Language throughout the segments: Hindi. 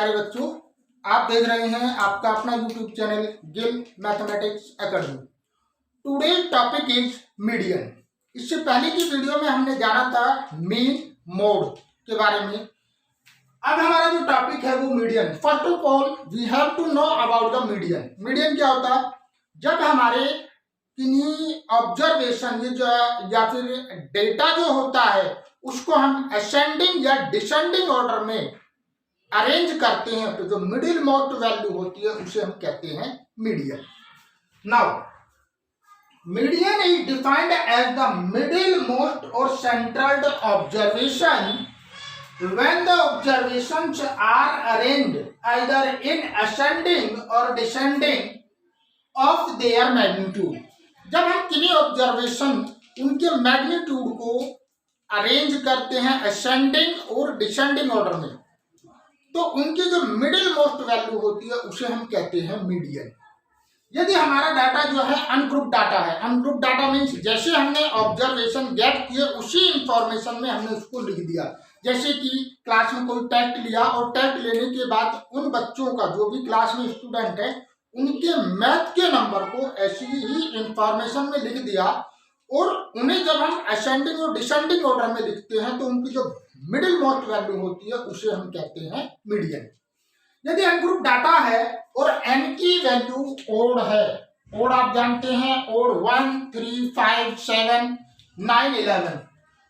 प्यारे बच्चों, आप देख रहे हैं आपका अपना YouTube channel Gill mathematics academy. Today topic is median. इससे पहले की वीडियो में हमने जाना था मीन मोड के बारे में। अब हमारा जो टॉपिक है वो median. First of all we have to know about the median. Median क्या होता है? जब हमारे किन्हीं ऑब्जर्वेशन या फिर डेटा जो होता है उसको हम असेंडिंग या डिसेंडिंग ऑर्डर में अरेंज करते हैं तो जो मिडिल मोस्ट वैल्यू होती है उसे हम कहते हैं median. Now median is defined as the middle most और central observation when the observations are arranged either in ascending or descending of their magnitude। जब हम किन्हीं ऑब्जर्वेशन उनके मैग्नीट्यूड को अरेंज करते हैं असेंडिंग और डिसेंडिंग ऑर्डर में, तो उनकी जो मिडिल मोस्ट वैल्यू होती है उसे हम कहते हैं मीडियन। यदि हमारा डाटा जो है अनग्रुप डाटा है, अनग्रुप डाटा मीन्स जैसे हमने ऑब्जर्वेशन गेट किए उसी इंफॉर्मेशन में हमने उसको लिख दिया। जैसे कि क्लास में कोई टेस्ट लिया और टेस्ट लेने के बाद उन बच्चों का जो भी क्लास में स्टूडेंट है उनके मैथ के नंबर को ऐसी ही इंफॉर्मेशन में लिख दिया और उन्हें जब हम असेंडिंग और डिसेंडिंग ऑर्डर में लिखते हैं तो उनकी जो मिडिल मोस्ट वैल्यू होती है उसे हम कहते हैं मीडियन। यदि अनग्रुप डाटा है और n की वैल्यू ओड है, ओड आप जानते हैं, ओड 1, 3, 5, 7, 9, 11,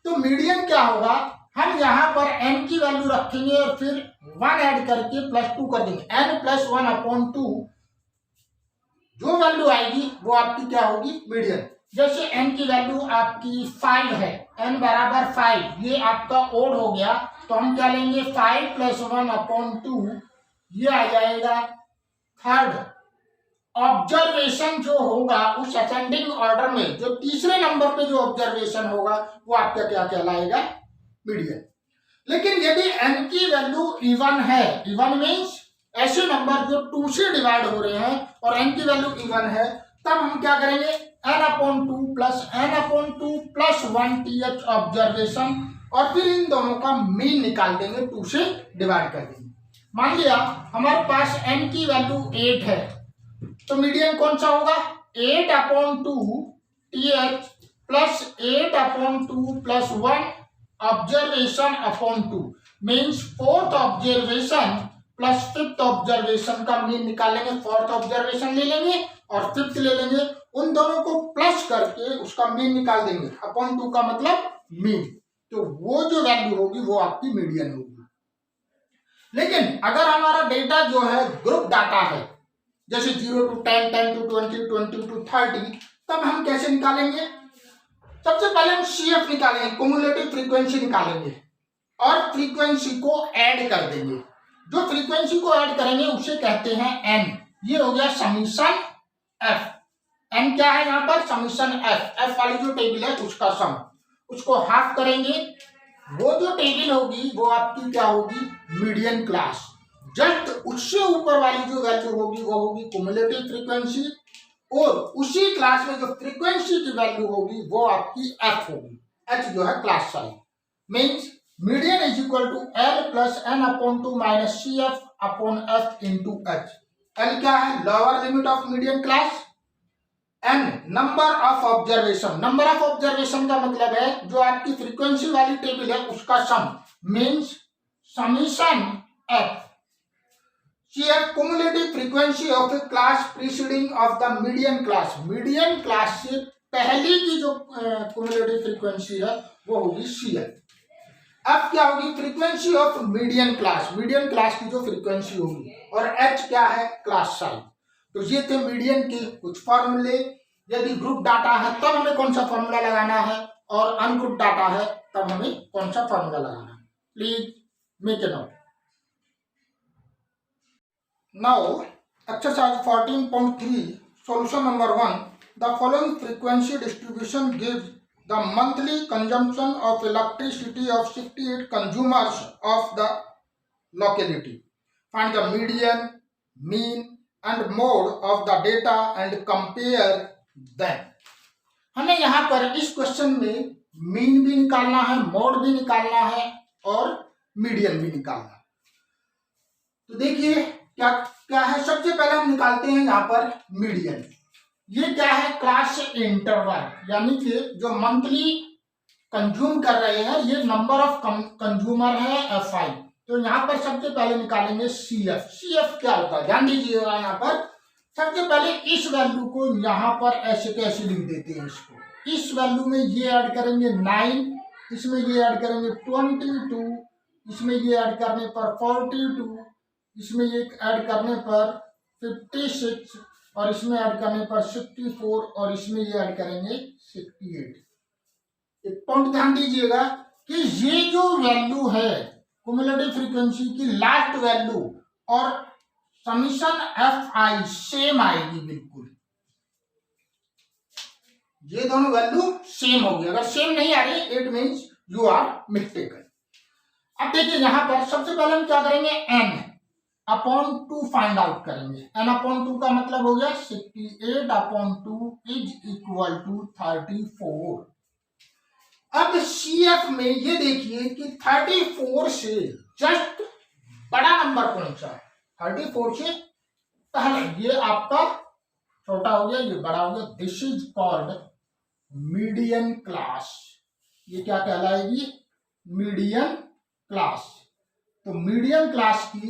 तो मीडियन क्या होगा? हम यहाँ पर n की वैल्यू रखेंगे और फिर 1 ऐड करके +2 कर देंगे। n + 1/2 जो वैल्यू आएगी वो आपकी क्या होगी? मीडियन। जैसे n की वैल्यू आपकी 5 है, n बराबर 5, ये आपका ओड हो गया, तो हम क्या लेंगे? 5 + 1/2, ये आ जाएगा थर्ड ऑब्जर्वेशन जो होगा उस असेंडिंग ऑर्डर में जो तीसरे नंबर पे जो ऑब्जर्वेशन होगा वो आपका क्या कहलाएगा? मीडियन। लेकिन यदि n की वैल्यू इवन है, इवन मीन्स ऐसे नंबर जो 2 से डिवाइड हो रहे हैं और n की वैल्यू इवन है, तब हम क्या करेंगे? n/2 + n/2 + 1 th ऑब्जर्वेशन और फिर इन दोनों का मीन निकाल देंगे, 2 से डिवाइड कर देंगे। मान लिया हमारे पास n की वैल्यू 8 है, तो मीडियन कौन सा होगा? 8/2 th + 8/2 + 1 observation upon 2 means fourth observation plus fifth observation का मीन निकालेंगे। फोर्थ ऑब्जर्वेशन ले लेंगे और फिफ्थ ले लेंगे, उन दोनों को प्लस करके उसका मीन निकाल देंगे। अपॉन 2 का मतलब मीन, तो वो जो वैल्यू होगी वो आपकी मीडियन होगी। लेकिन अगर हमारा डेटा जो है ग्रुप डाटा है, जैसे 0 to 10, 10 to 20, 20 to 30, तब हम कैसे निकालेंगे? सबसे पहले हम CF निकालेंगे, क्युमुलेटिव फ्रीक्वेंसी निकालेंगे और फ्रीक्वेंसी को ऐड कर देंगे। जो फ्रीक्वेंसी को ऐड करेंगे उसे कहते हैं n। ये हो गया समीशन f। n क्या है यहाँ पर? Summation f। f वाली जो टेबल है उसका सम, उसको हाफ करेंगे, वो जो टेबल होगी वो आपकी क्या होगी? Median class. जस्ट उससे ऊपर वाली जो वैल्यू होगी वो होगी क्युमुलेटिव फ्रीक्वेंसी और उसी क्लास में जो फ्रीक्वेंसी की वैल्यू होगी वो आपकी f होगी। h जो है class size. Means median is equal to L + n/2 - CF/f × h। L क्या है? Lower limit of median class. n number of observation. Number of observation का मतलब है जो आपकी फ्रीक्वेंसी वाली टेबल है उसका sum, means summation f। CF cumulative frequency of a class preceding of the median class। Median class से पहले की जो cumulative frequency है वो होगी CF। अब क्या होगी? Frequency of median class, median class की जो फ्रीक्वेंसी होगी, और H क्या है? Class size. तो ये थे मीडियन के कुछ फॉर्मूले। यदि ग्रुप डाटा है तब हमें कौन सा फॉर्मूला लगाना है और अनग्रुप डाटा है तब हमें कौन सा फॉर्मूला लगाना है। Please make a note. Now, exercise 14.3, solution number 1. The following frequency distribution gives the monthly consumption of electricity of 68 consumers of the locality. Find the median, mean and mode of the data and compare them. हमें यहाँ पर इस क्वेश्चन में मीन भी निकालना है, मोड भी निकालना है और मीडियन भी निकालना है। तो देखिए क्या क्या है, सबसे पहले हम निकालते हैं यहाँ पर मीडियन। ये क्या है, क्लास इंटरवल, यानी कि जो मंथली कंज्यूम कर रहे हैं, ये नंबर ऑफ कंज्यूमर है FI। तो यहाँ पर सबसे पहले निकालेंगे CF। CF क्या होता है, ध्यान दीजिएगा। यहाँ पर सबसे पहले इस वैल्यू को यहाँ पर ऐसे कैसे लिख देते हैं, इसको इस वैल्यू में ये ऐड करेंगे 9, इसमें ये ऐड करेंगे 22, इसमें ये ऐड करने पर 42, इसमें ये ऐड करने पर 56, और इसमें ऐड करने पर 64, और इसमें ये ऐड करेंगे 68। एक पॉइंट ध्यान दीजिएगा कि ये जो वैल्यू है क्युमुलेटिव फ्रीक्वेंसी की लास्ट वैल्यू और समीशन FI सेम आएगी बिल्कुल। ये दोनों वैल्यू सेम होगी। अगर सेम नहीं आ रही it means you are mistaken. अब देखिए यहां पर सबसे पहले हम क्या करेंगे, n/2 फाइंड आउट करेंगे। n/2 का मतलब हो गया 68/2 इज इक्वल टू 34। अब CF में ये देखिए कि 34 से जस्ट बड़ा नंबर कौन सा है, 34 से पहले ये आपका छोटा हो गया, ये बड़ा हो गया। This is called median class. ये क्या कहलाएगी, मीडियन क्लास। तो मीडियन क्लास की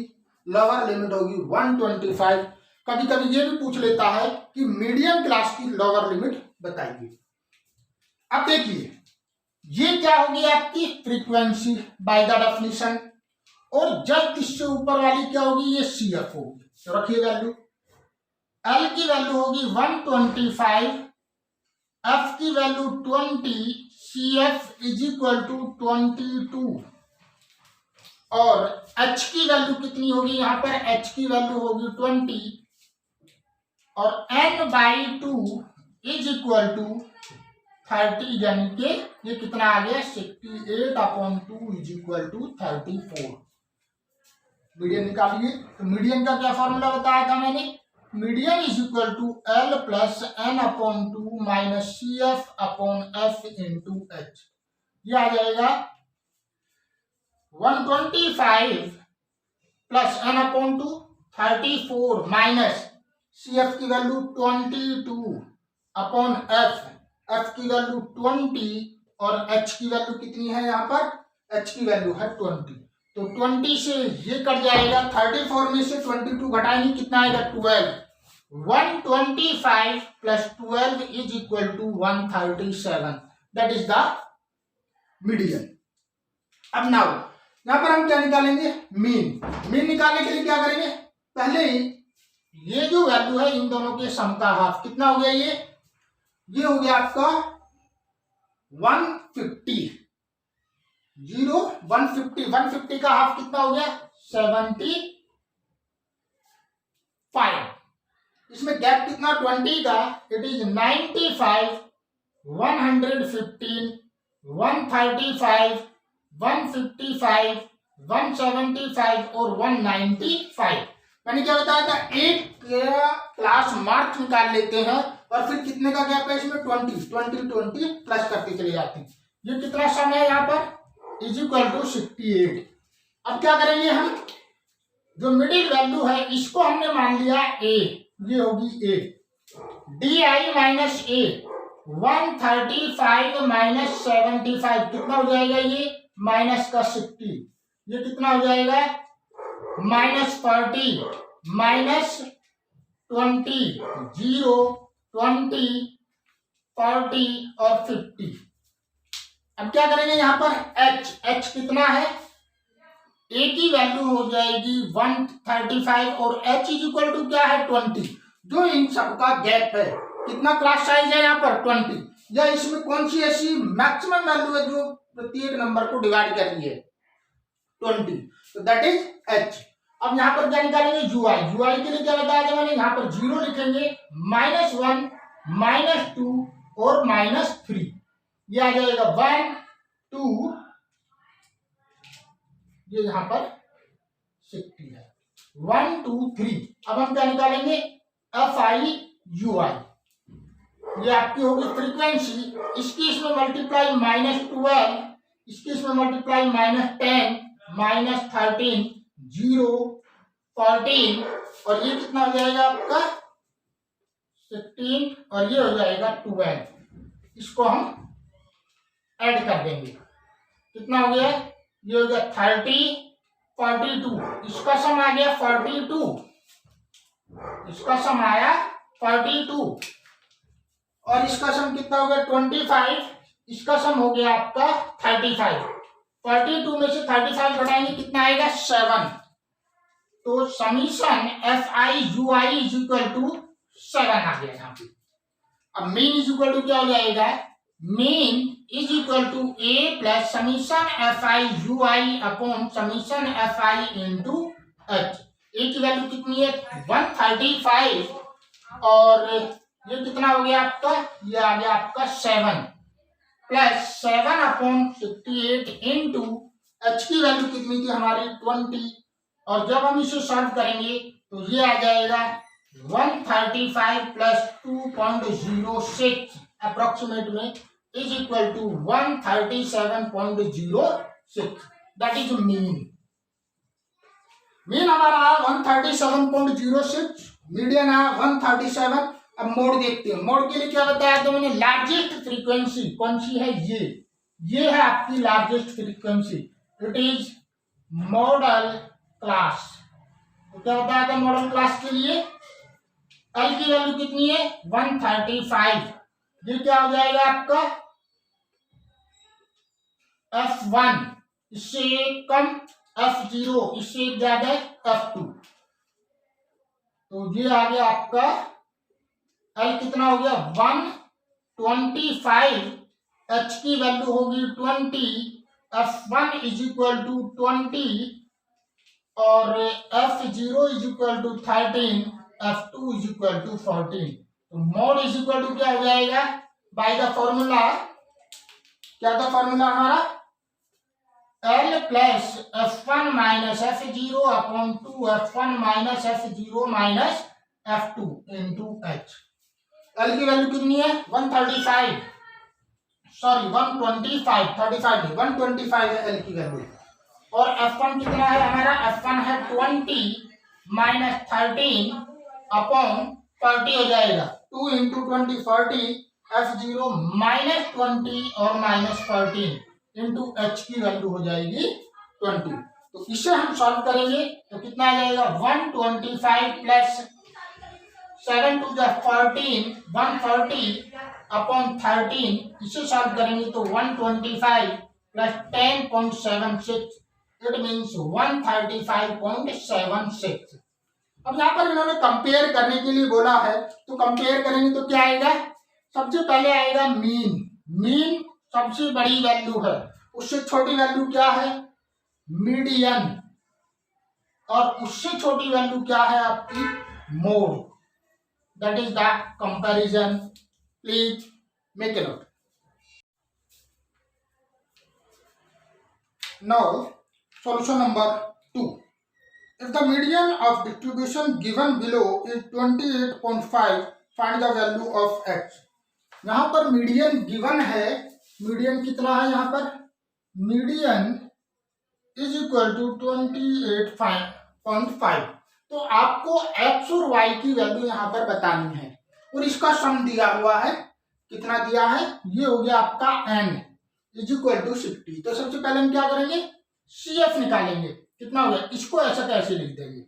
लोअर लिमिट होगी 125। कभी कभी ये भी पूछ लेता है कि मीडियन क्लास की लोअर लिमिट बताइए। अब देखिए ये क्या होगी आपकी फ्रीक्वेंसी बाय द डेफिनेशन, और जस्ट इससे ऊपर वाली क्या होगी, ये CF होगी। तो रखिए वैल्यू, L की वैल्यू होगी 125, F की value 20, CF is equal to 22, और H की वैल्यू कितनी होगी, यहां पर H की वैल्यू होगी 20, और n/2 इज इक्वल टू 30, यानी कि ये कितना आ गया 68/2 इज इक्वल टू 34। मीडियन निकालिए। तो मीडियन का क्या फॉर्मूला बताया था मैंने, median is equal to L plus n/2 minus CF/F into H। ये आ जाएगा 125 प्लस n/2 34 माइनस CF की वैल्यू 22/F, F की वैल्यू 20, और H की वैल्यू कितनी है, यहाँ पर H की वैल्यू है 20। तो 20 से ये कट जाएगा, 34 में से 22 घटाएंगे कितना आएगा 12। 125 plus 12 is equal to 137। That is the median. अब नाउ यहाँ पर हम क्या निकालेंगे, मीन। मीन निकालने के लिए क्या करेंगे, पहले ही ये जो वैल्यू है इन दोनों के सम का हाफ कितना हो गया, ये हो गया आपका 150। 150 का हाफ कितना हो गया 75। इसमें गैप कितना 20 का, इट इज 95, 115, 135, 155, 175 और 195। मैंने क्या बताया था, एक क्लास मार्क्स निकाल लेते हैं और फिर कितने का गैप है इसमें 20 प्लस करते चले जाते हैं। ये कितना सम है यहाँ पर इज इक्वल टू 68। अब क्या करेंगे हम, जो मिडिल वैल्यू है इसको हमने मान लिया A, ये होगी A। DI minus A 135 minus 75 कितना हो जाएगा, ये माइनस का 60, ये कितना हो जाएगा -40 माइनस 20, 0, 20, 40 और 50। अब क्या करेंगे यहाँ पर H कितना है, A की वैल्यू हो जाएगी 135 और H इज इक्वल टू क्या है 20। जो इन सबका गैप है, कितना क्लास साइज है यहाँ पर 20, या इसमें कौन सी ऐसी मैक्सिमम वैल्यू है जो प्रत्येक नंबर को डिवाइड कर रही है 20, तो दैट इज H। अब यहाँ पर क्या निकालेंगे UI के लिए क्या बताया था मैंने, यहाँ पर 0 लिखेंगे, -1, -2 और -3, ये आ जाएगा 1, 2, ये यहाँ पर 60 है 1, 2, 3। अब हम क्या निकालेंगे FI UI, ये आपकी होगी फ्रीक्वेंसी, इसकी इसमें मल्टीप्लाई -12, इसकी इसमें मल्टीप्लाई -10, -13, 0, 14 और ये कितना हो जाएगा आपका 16 और ये हो जाएगा 12। इसको हम ऐड कर देंगे, कितना हो गया, ये हो गया 30 42, इसका सम आ गया 42, इसका सम आया 42 और इसका सम कितना हो गया 25, इसका सम हो गया आपका 35। 42 में से 35 घटाएंगे कितना आएगा 7, तो summation FI/UI is equal to 7 आ गया यहाँ पे। अब मीन इज इक्वल टू क्या हो जाएगा, mean is equal to A plus summation FI/UI upon summation FI into H। A की वैल्यू कितनी है 135 और ये कितना हो गया आपका, ये आ गया आपका 7 प्लस 7 अपॉन 58 इंटू H की वैल्यू कितनी थी हमारी 20 और जब हम इसे सॉल्व करेंगे तो ये आ जाएगा 135 प्लस 2.06 अप्रोक्सीमेट में is equal to 137.06, that is mean. Mean हमारा आया 137.06, मीडियन आया 137। अब मोड देखते हैं, मोड के लिए क्या बताया तो मैंने, लार्जेस्ट फ्रीक्वेंसी कौन सी है, ये है आपकी largest frequency, it is model class. तो क्या बताया था मॉडल क्लास के लिए, एल की वैल्यू कितनी है 135, ये क्या हो जाएगा आपका F1, इससे कम F0, इससे ज्यादा F2, तो ये आ गया आपका L कितना हो गया 125, H की वैल्यू होगी 20, F1 इज इक्वल टू 20 और F0 is equal to 13, F2 is equal to 14। तो मोड इज इक्वल टू क्या हो जाएगा बाय द फॉर्मूला, क्या था फॉर्मूला हमारा, L plus F1 minus F0 upon 2 F1 minus F0 minus F2 into H। L की वैल्यू कितनी है 135, सॉरी 125, 35 नहीं 125 है L की वैल्यू और F1 कितना है हमारा, F1 है 20 माइनस 13 अपॉन 40 हो जाएगा 2 इंटू 20 40, F0 माइनस 20 और माइनस 14 इंटू H की वैल्यू हो जाएगी 20। तो इसे हम सॉल्व करेंगे तो कितना आ जाएगा 125 प्लस 7 टू द 14, 140 अपॉन 13, इसे सॉल्व करेंगे तो 125 प्लस 10.76, इट मीन्स 135.76। अब यहाँ पर इन्होंने कंपेयर करने के लिए बोला है, तो कंपेयर करेंगे तो क्या आएगा, सबसे पहले आएगा मीन, मीन सबसे बड़ी वैल्यू है, उससे छोटी वैल्यू क्या है मीडियन और उससे छोटी वैल्यू क्या है आपकी mode, that is the comparison, please make a note. Now solution number 2, if the median of distribution given below is 28.5, find the value of x। यहाँ पर मीडियन गिवन है, मीडियन कितना है यहाँ पर, मीडियन इज इक्वल टू 28.5, तो आपको x और y की वैल्यू यहाँ पर बतानी है और इसका सम दिया हुआ है, कितना दिया है, ये हो गया आपका n इज इक्वल टू 60। तो सबसे पहले हम क्या करेंगे CF निकालेंगे, कितना हो गया, इसको ऐसा कैसे लिख देंगे,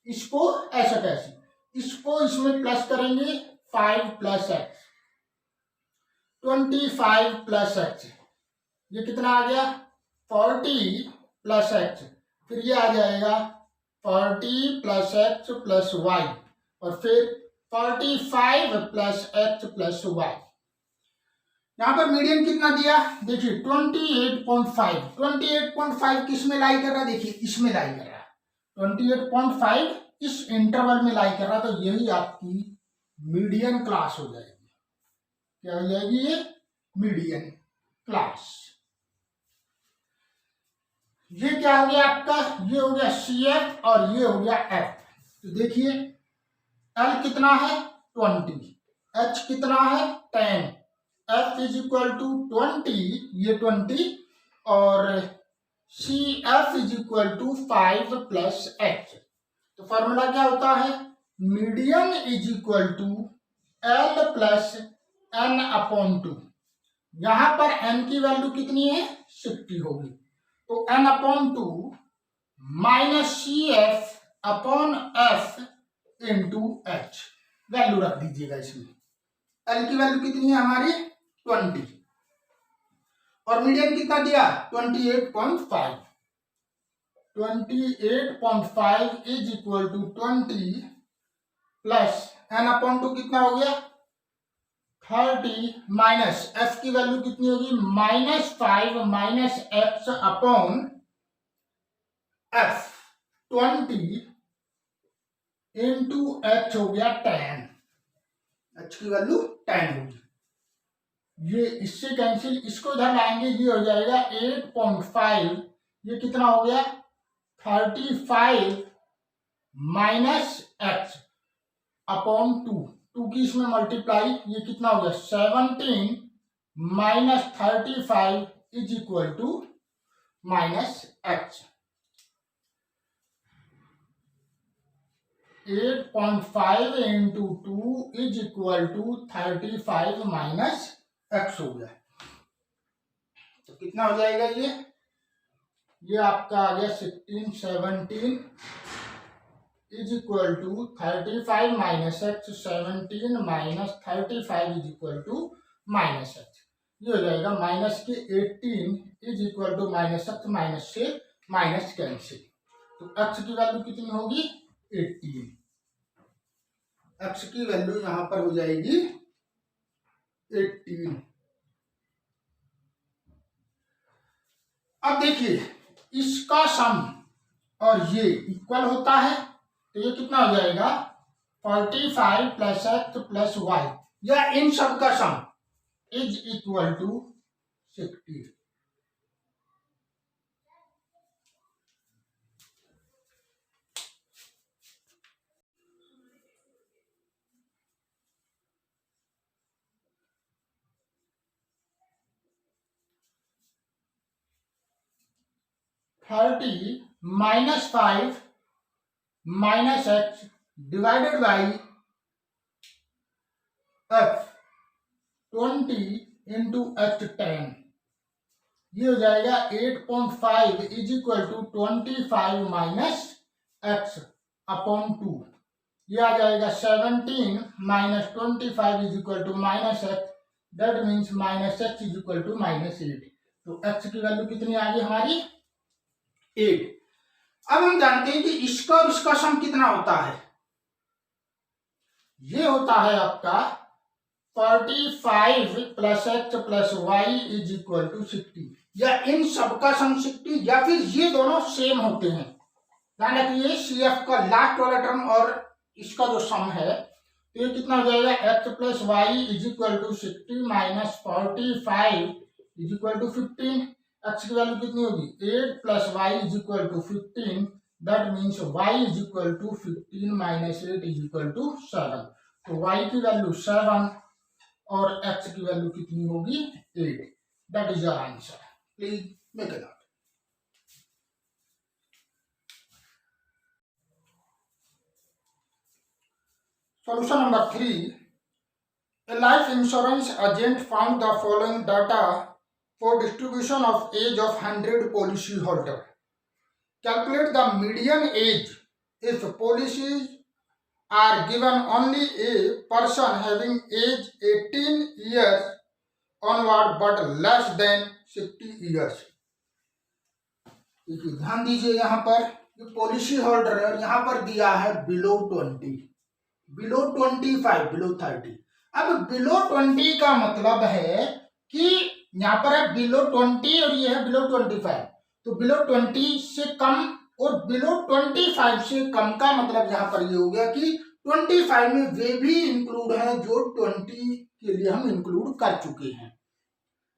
इसको ऐसा कैसे, इसको इसमें प्लस करेंगे 5 प्लस x 25 प्लस x, ये कितना आ गया 40 प्लस x, फिर ये आ जाएगा 40 प्लस x प्लस y और फिर 45 प्लस x प्लस y। यहाँ पर मीडियन कितना दिया देखिए 28.5, 28.5 किस में लाई कर रहा है, देखिए इसमें लाई कर रहा है, 28.5 इस इंटरवल में लाई कर रहा है, तो यही आपकी मीडियन क्लास हो जाएगी, क्या हो जाएगी ये मीडियन क्लास। ये क्या हो गया आपका, ये हो गया CF और ये हो गया F। तो देखिए L कितना है 20, H कितना है 10, F इज इक्वल टू 20, ये 20 और CF is equal to 5 plus H। तो फॉर्मूला क्या होता है, median is equal to L plus N upon two. यहां पर एन की वैल्यू कितनी है, 60 होगी, तो N upon two minus C F upon F into H, value रख दीजिएगा इसमें। एल की वैल्यू कितनी है हमारी 20 और मीडियन कितना दिया 28.5। 28.5 is equal to 20 plus N upon two कितना हो गया 30 माइनस एफ की वैल्यू कितनी होगी -5 minus X upon F 20 into H हो गया 10, एच की वैल्यू 10 होगी। ये इससे कैंसिल, इसको इधर लाएंगे, ये हो जाएगा 8.5, ये कितना हो गया 35 माइनस एक्स अपॉन 2 की इसमें मल्टीप्लाई, ये कितना हो गया 17 minus 35 is equal to minus X. 8.5 into 2 is equal to 35 minus X हो गया। तो कितना हो जाएगा ये आपका आ गया 16 17 is equal to 35 minus X, 17 minus 35 is equal to minus X. ये हो जाएगा माइनस के 18 is equal to minus X, minus से माइनस कैंसिल, तो एक्स की वैल्यू कितनी होगी 18। एक्स की वैल्यू यहां पर हो जाएगी 18। अब देखिए इसका सम और ये इक्वल होता है, तो ये कितना हो जाएगा 45 प्लस एक्स प्लस वाई, या इन सब का sum is equal to 60। -5 minus X divided by F 20 into X 10, ये हो जाएगा 8.5 is equal to 25 minus X upon 2, ये आ जाएगा 17 minus 25 is equal to minus X, that means minus X is equal to -8। तो एक्स की वैल्यू कितनी आ गई हमारी 8। अब हम जानते हैं कि इसका और इसका सम कितना होता है, ये होता है आपका 45 plus X plus Y is equal to 60, या इन सबका सम 60, या फिर ये दोनों सेम होते हैं। ध्यान रखिए सी एफ का लास्ट वाला टर्म और इसका जो सम है, तो ये कितना हो जाएगा X plus Y is equal to 60 minus 45 is equal to 15। X की वैल्यू कितनी होगी 8 plus Y is equal to 15, that means Y is equal to 15 minus 8 is equal to 7। तो वाई की वैल्यू 7 और एक्स की वैल्यू कितनी होगी 8। That is your answer, please make it out. Solution number 3. A life insurance agent found the following data for distribution of age of 100 policyholder. Calculate the median age if policies are given only a person having age 18 years onward but less than 60 years. ध्यान दीजिए यहाँ पर पॉलिसी होल्डर है, यहाँ पर दिया है बिलो 20, बिलो 25, बिलो 30। अब बिलो 20 का मतलब है कि यहाँ पर है बिलो 20 और ये है बिलो 25, तो बिलो 20 से कम और बिलो 25 से कम का मतलब यहाँ पर ये हो गया कि 25 में वे भी इंक्लूड है जो 20 के लिए हम इंक्लूड कर चुके हैं।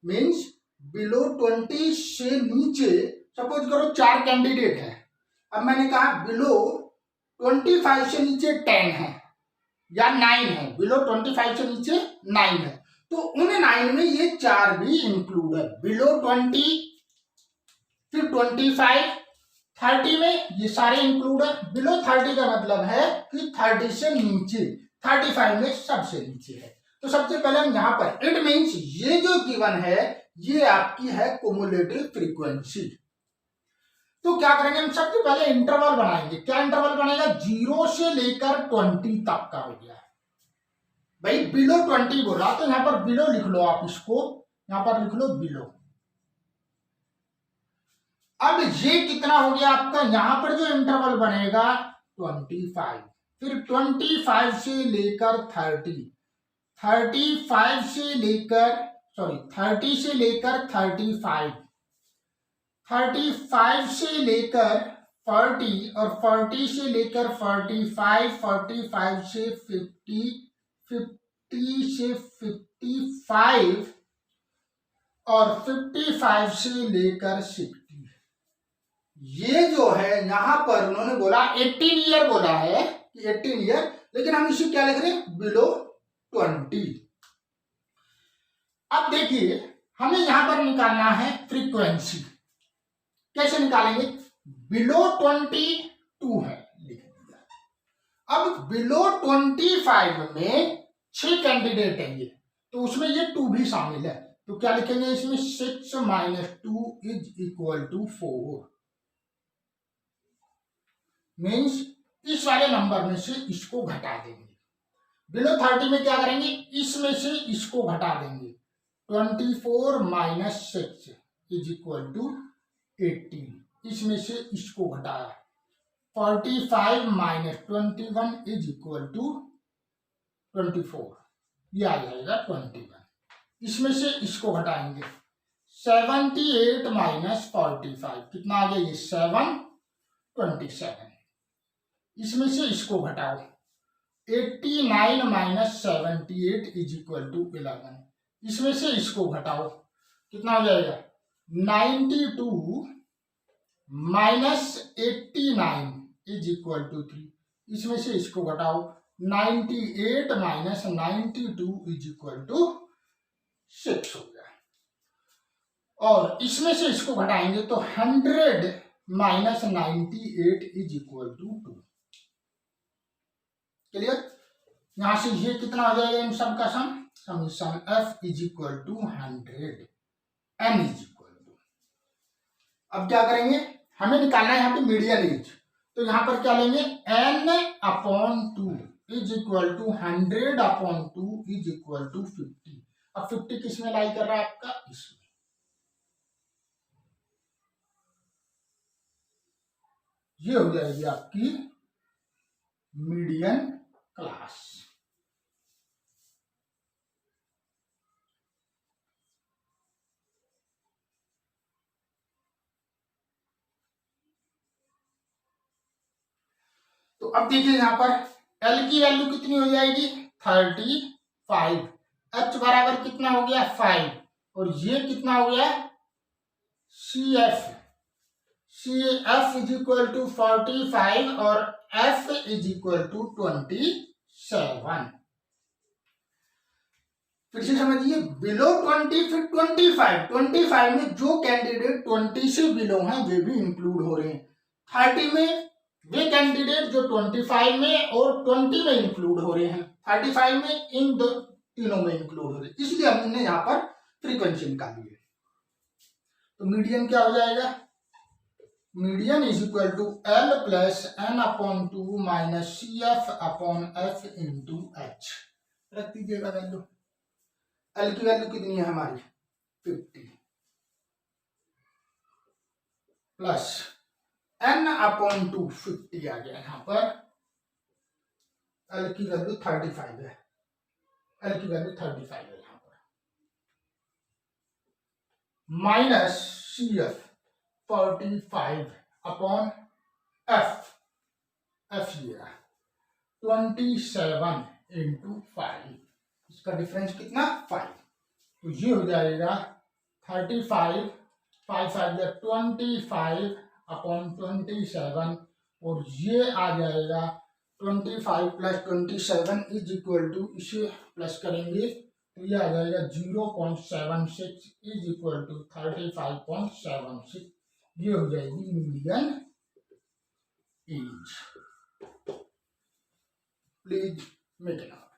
मीन्स बिलो 20 से नीचे सपोज करो 4 कैंडिडेट है, अब मैंने कहा बिलो 25 से नीचे 10 है या 9 है, बिलो 25 से नीचे 9 है, तो उन 9 में ये 4 भी इंक्लूड है। बिलो 20 फिर 25 30 में ये सारे इंक्लूड है। बिलो 30 का मतलब है कि 30 से नीचे, 35 में सबसे नीचे है। तो सबसे पहले हम यहाँ पर इट मीन्स ये जो गिवन है ये आपकी है कुमुलेटिव फ्रीक्वेंसी। तो क्या करेंगे हम, सबसे पहले इंटरवल बनाएंगे। क्या इंटरवल बनेगा, 0 से लेकर 20 तक का हो गया भाई। बिलो 20 बोल रहा तो यहाँ पर बिलो लिख लो आप, इसको यहाँ पर लिख लो बिलो। अब ये कितना हो गया आपका, यहां पर जो इंटरवल बनेगा 25, फिर 25 से लेकर 30, 35 से लेकर 30 से लेकर 35, 35 से लेकर 40 और 40 से लेकर 45, 45 से 50, 50 से 55 और 55 से लेकर 60। ये जो है यहां पर उन्होंने बोला 18 ईयर बोला है कि 18 ईयर, लेकिन हम इसे क्या लिख रहे हैं, बिलो 20। अब देखिए हमें यहां पर निकालना है फ्रीक्वेंसी। कैसे निकालेंगे, बिलो 22 है लिख दिया। अब बिलो 25 में 6 कैंडिडेट हैं ये, तो उसमें ये 2 भी शामिल है। तो क्या लिखेंगे इसमें, 6 - 2 = 4। मीन्स इस वाले नंबर में से इसको घटा देंगे। बिलो 30 में क्या करेंगे, इसमें से इसको घटा देंगे। 24 - 6 = 18, इसमें से इसको घटाया। 45 - 21 = 24, ये आ जाएगा 21। इसमें से इसको घटाएंगे। 78 - 45 कितना आ गया, ये 7, 27। इसमें से इसको घटाओ। 89 - 78 = 11, इसमें से इसको घटाओ, कितना हो जाएगा, 92 - 89 = 3, इसमें से इसको घटाओ। 98 - 92 = 6 हो गया। और इसमें से इसको घटाएंगे तो 100 - 98 = 2। क्लियर। यहां से ये कितना हो जाएगा, इन सब का समीशन F = 100, N = अब क्या करेंगे, हमें निकालना है यहाँ पे मीडियन एज। तो यहां पर क्या लेंगे, N/2 = 100/2 = 50। अब 50 किस में लाई कर रहा है आपका, इसमें। ये हो जाएगी आपकी मीडियन क्लास। तो अब देखिए यहां पर L की वैल्यू कितनी हो जाएगी, 35। H बराबर कितना हो गया, 5। और ये कितना हो गया, CF = 45 और F = 27। फिर से समझिए, बिलो 20 फिर 25 में जो कैंडिडेट 20 से बिलो हैं वे भी इंक्लूड हो रहे हैं। 30 में वे कैंडिडेट जो 25 में और 20 में इंक्लूड हो रहे हैं, 35 में इन दो तीनों में इंक्लूड हो रहे हैं, इसलिए हमने यहाँ पर फ्रीक्वेंसी निकाली है। तो मीडियन क्या हो जाएगा, median = L + N/2 - CF/F × H। रख दीजिएगा वैल्यू। L की वैल्यू कितनी है हमारी, 50 प्लस N/2 50 आ गया। यहाँ पर L की वैल्यू 35 है, L की वैल्यू 35 है यहाँ पर, माइनस CF 45/F, F ये 27 × 5, इसका डिफरेंस कितना, 5। तो ये हो जाएगा 35, 5 5 25/27 और ये आ जाएगा 25 + 27 = इसे प्लस करेंगे तो ये आ जाएगा 0.76 = 35.76। ये हो जाएगी median is. Please make it up.